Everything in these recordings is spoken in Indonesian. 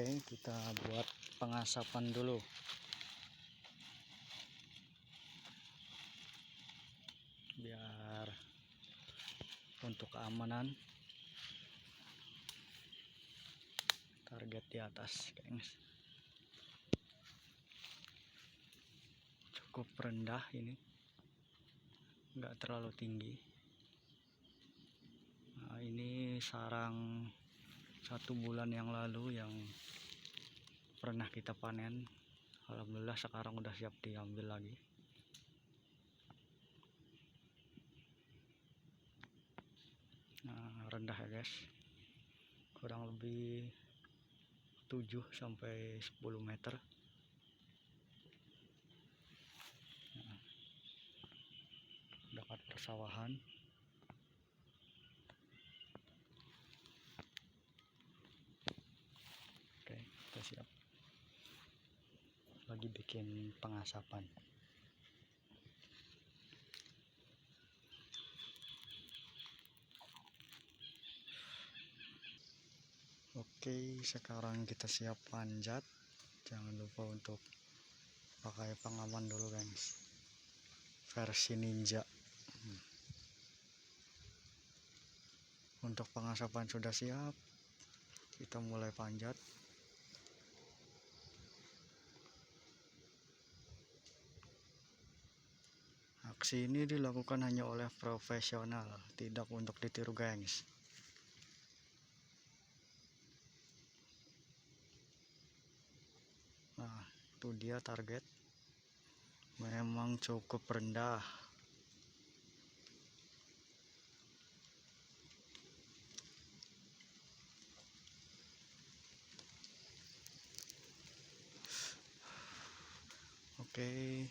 Oke, kita buat pengasapan dulu. Biar untuk keamanan target di atas, guys. Cukup rendah ini, nggak terlalu tinggi. Nah, ini sarang 1 bulan yang lalu yang pernah kita panen. Alhamdulillah sekarang udah siap diambil lagi. Nah, rendah ya guys, kurang lebih 7 sampai 10 meter. Nah, dekat persawahan. Oke, kita siap lagi bikin pengasapan. Oke, sekarang kita siap panjat. Jangan lupa untuk pakai pengaman dulu guys, versi ninja. Untuk pengasapan sudah siap, kita mulai panjat. Aksi ini dilakukan hanya oleh profesional, tidak untuk ditiru guys. Nah, itu dia target. Memang cukup rendah. Oke,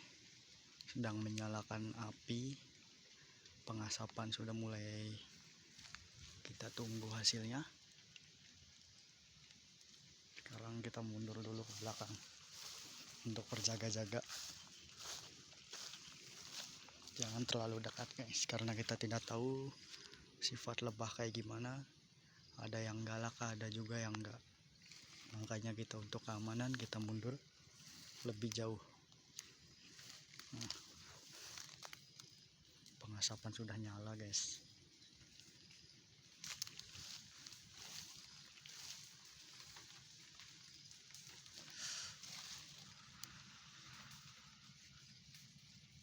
sedang menyalakan api. Pengasapan sudah mulai, kita tunggu hasilnya. Sekarang kita mundur dulu ke belakang untuk berjaga-jaga. Jangan terlalu dekat guys, karena kita tidak tahu sifat lebah kayak gimana. Ada yang galak, ada juga yang enggak. Makanya kita untuk keamanan kita mundur lebih jauh. Nah, pengasapan sudah nyala guys.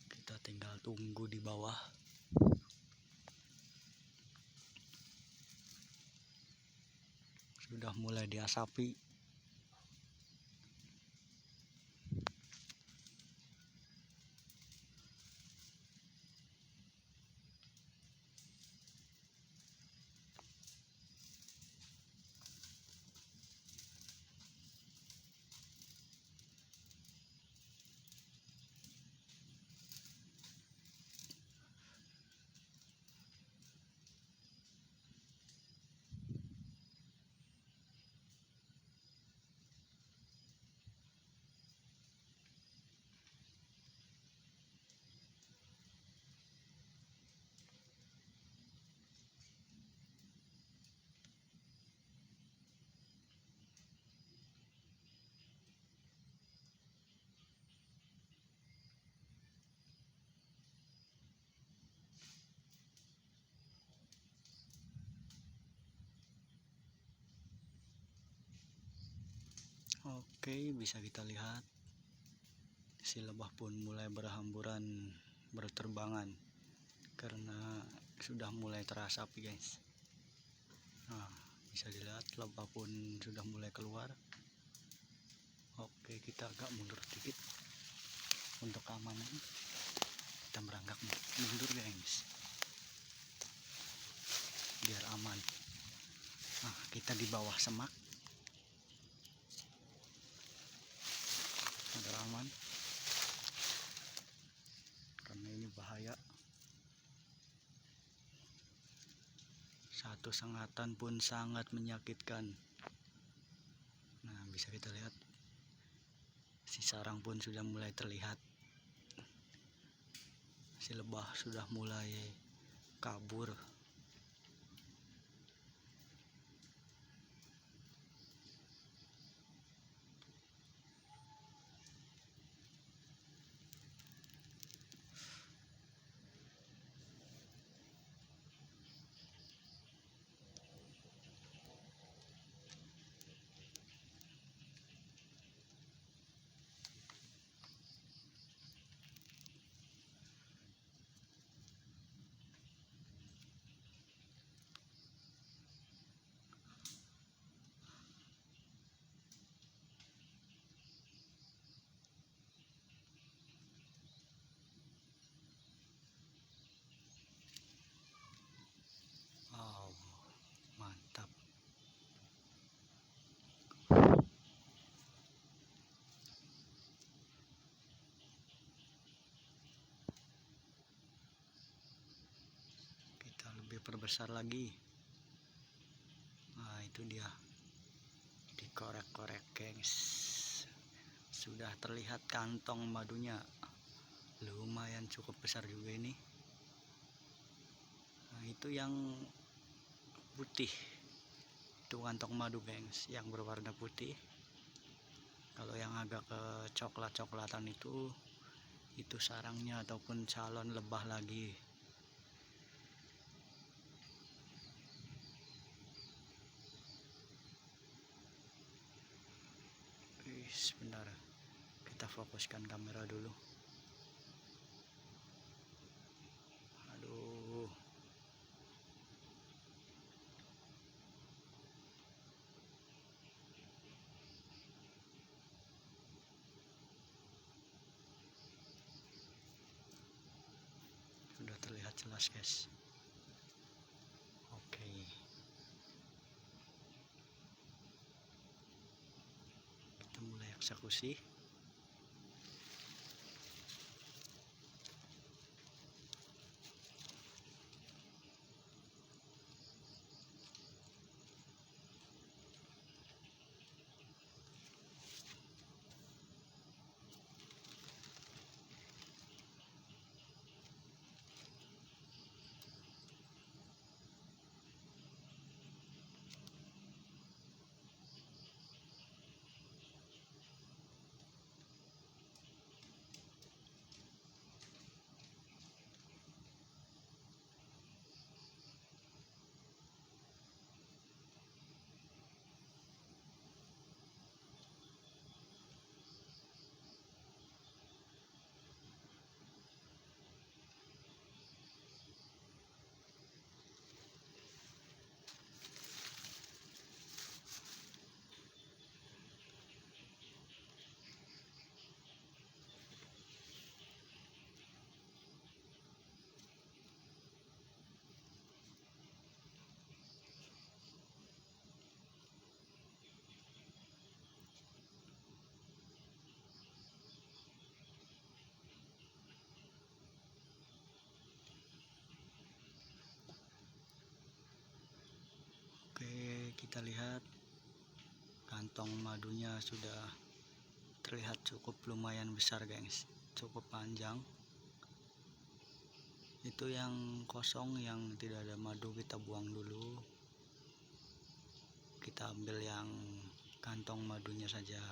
Kita tinggal tunggu di bawah. Sudah mulai diasapi. Oke, bisa kita lihat si lebah pun mulai berhamburan berterbangan karena sudah mulai terasapi guys. Nah, bisa dilihat lebah pun sudah mulai keluar. Oke, kita agak mundur sedikit untuk keamanan. Kita merangkak mundur guys, biar aman. Nah, kita di bawah semak agar aman, karena ini bahaya. Satu sengatan pun sangat menyakitkan. Nah, bisa kita lihat si sarang pun sudah mulai terlihat. Si lebah sudah mulai kabur. diperbesar lagi. Nah itu dia, dikorek-korek gengs, sudah terlihat kantong madunya, lumayan cukup besar juga ini. Nah itu yang putih, itu kantong madu gengs, yang berwarna putih. Kalau yang agak ke coklat-coklatan itu sarangnya ataupun calon lebah lagi. Sebentar, kita fokuskan kamera dulu. Aduh, sudah terlihat jelas guys. Oke, kita mulai eksekusi. Oke, kita lihat kantong madunya sudah terlihat cukup lumayan besar gengs, cukup panjang. Itu yang kosong, yang tidak ada madu kita buang dulu. Kita ambil yang kantong madunya saja.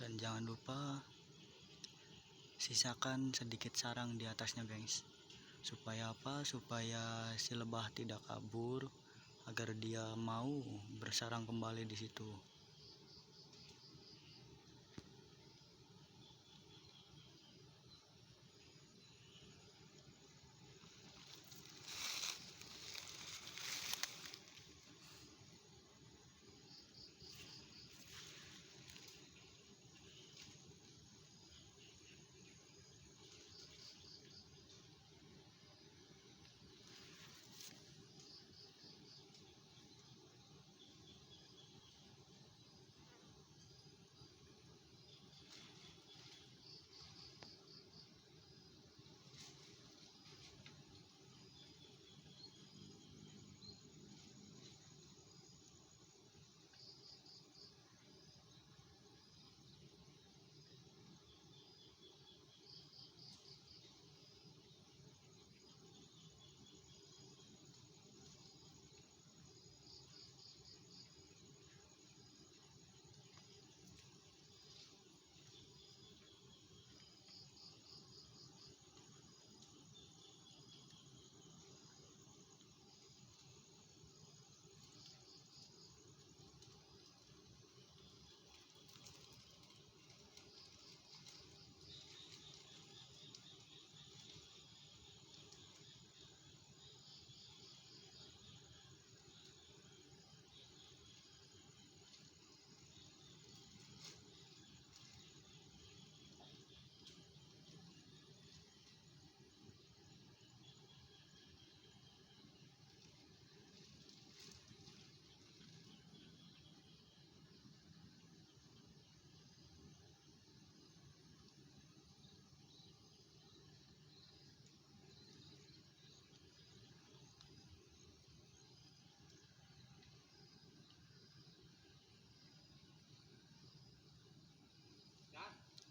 Dan jangan lupa sisakan sedikit sarang di atasnya gengs. Supaya apa? Supaya si lebah tidak kabur, agar dia mau bersarang kembali di situ.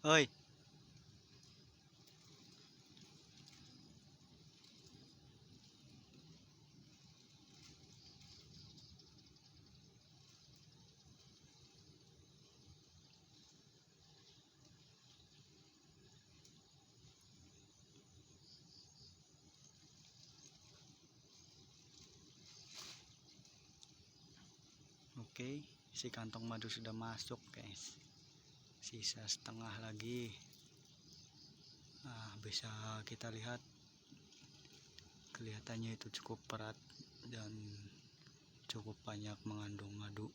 Oi. Oke, si kantong madu sudah masuk, guys. Sisa setengah lagi. Nah, bisa kita lihat kelihatannya itu cukup berat dan cukup banyak mengandung madu.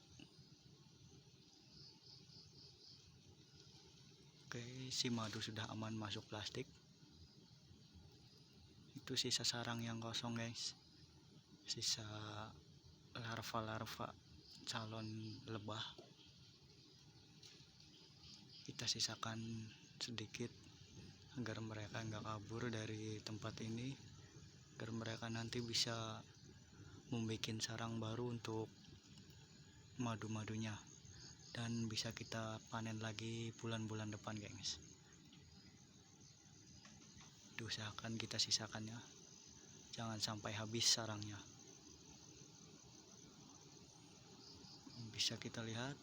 Oke, si madu sudah aman masuk plastik. Itu sisa sarang yang kosong, guys. Sisa larva-larva calon lebah. Kita sisakan sedikit agar mereka nggak kabur dari tempat ini, agar mereka nanti bisa membuat sarang baru untuk madu-madunya, dan bisa kita panen lagi bulan-bulan depan, guys. Usahakan kita sisakannya, jangan sampai habis sarangnya. Bisa kita lihat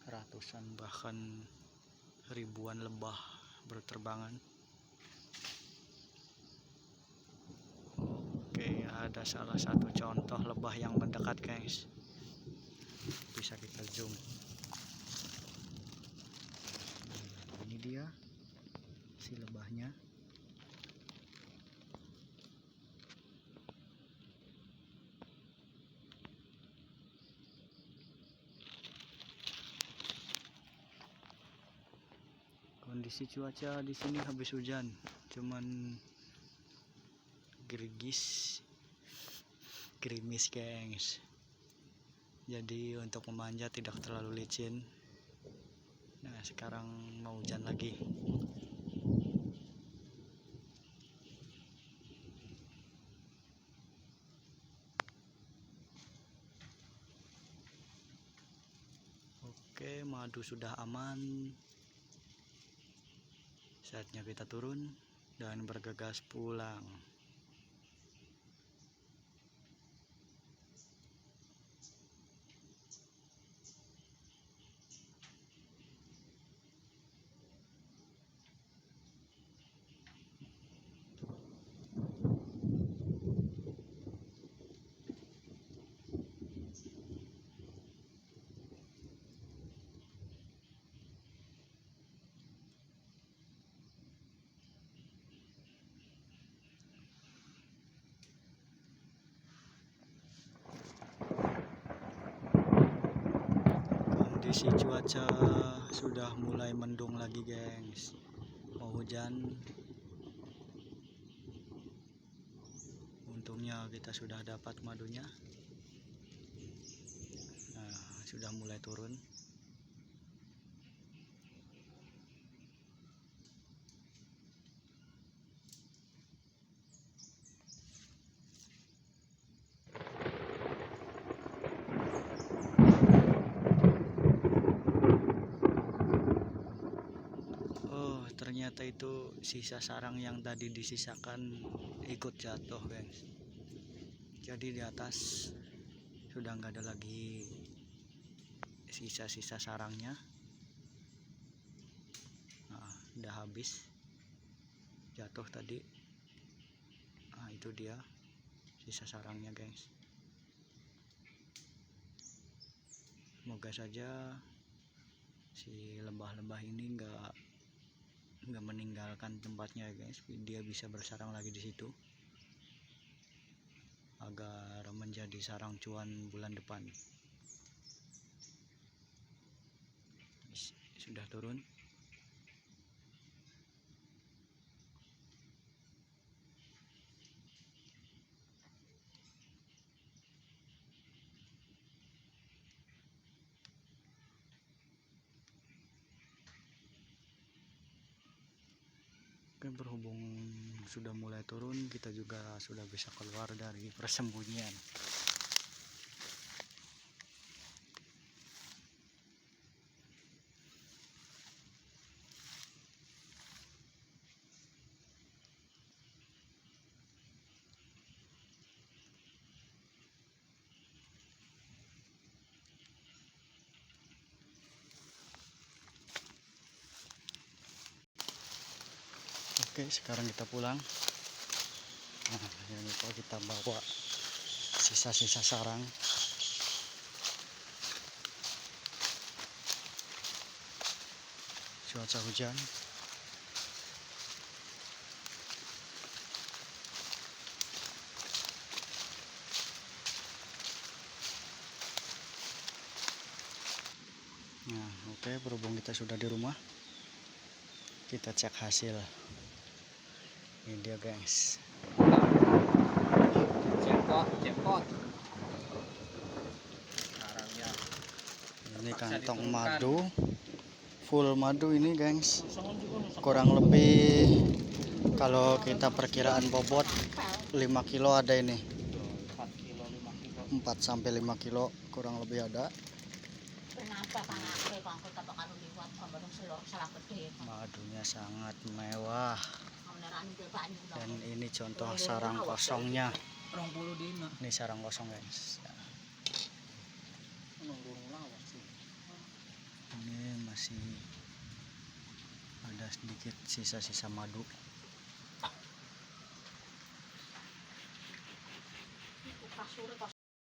ratusan bahkan ribuan lebah berterbangan. Oke, ada salah satu contoh lebah yang mendekat, guys. Bisa kita zoom. Ini dia si lebahnya. Kondisi cuaca di sini habis hujan, cuman gerimis, guys. Jadi untuk memanjat tidak terlalu licin. Nah, sekarang mau hujan lagi. Oke, madu sudah aman. Saatnya kita turun dan bergegas pulang. Kondisi cuaca sudah mulai mendung lagi, guys. Mau hujan. Untungnya kita sudah dapat madunya. Nah, sudah mulai turun. Oh, ternyata itu sisa sarang yang tadi disisakan ikut jatuh, guys. Jadi di atas sudah nggak ada lagi sisa-sisa sarangnya. Nah, udah habis jatuh tadi. Nah, itu dia sisa sarangnya, guys. Semoga saja si lebah-lebah ini nggak meninggalkan tempatnya, guys. Dia bisa bersarang lagi di situ agar menjadi sarang cuan bulan depan. Sudah turun. Kan berhubung sudah mulai turun, kita juga sudah bisa keluar dari persembunyian. Oke, sekarang kita pulang. Nah, yang lupa kita bawa sisa-sisa sarang. Cuaca hujan. Nah, oke, berhubung kita sudah di rumah, kita cek hasil. Ini dia guys. Jackpot. Ini kantong madu, full madu ini guys. Kurang lebih kalau kita perkiraan bobot 5 kilo ada ini. 4 sampai 5 kilo kurang lebih ada. Madunya sangat mewah. Dan ini contoh sarang kosongnya. Ini sarang kosong guys. Ini masih ada sedikit sisa-sisa madu.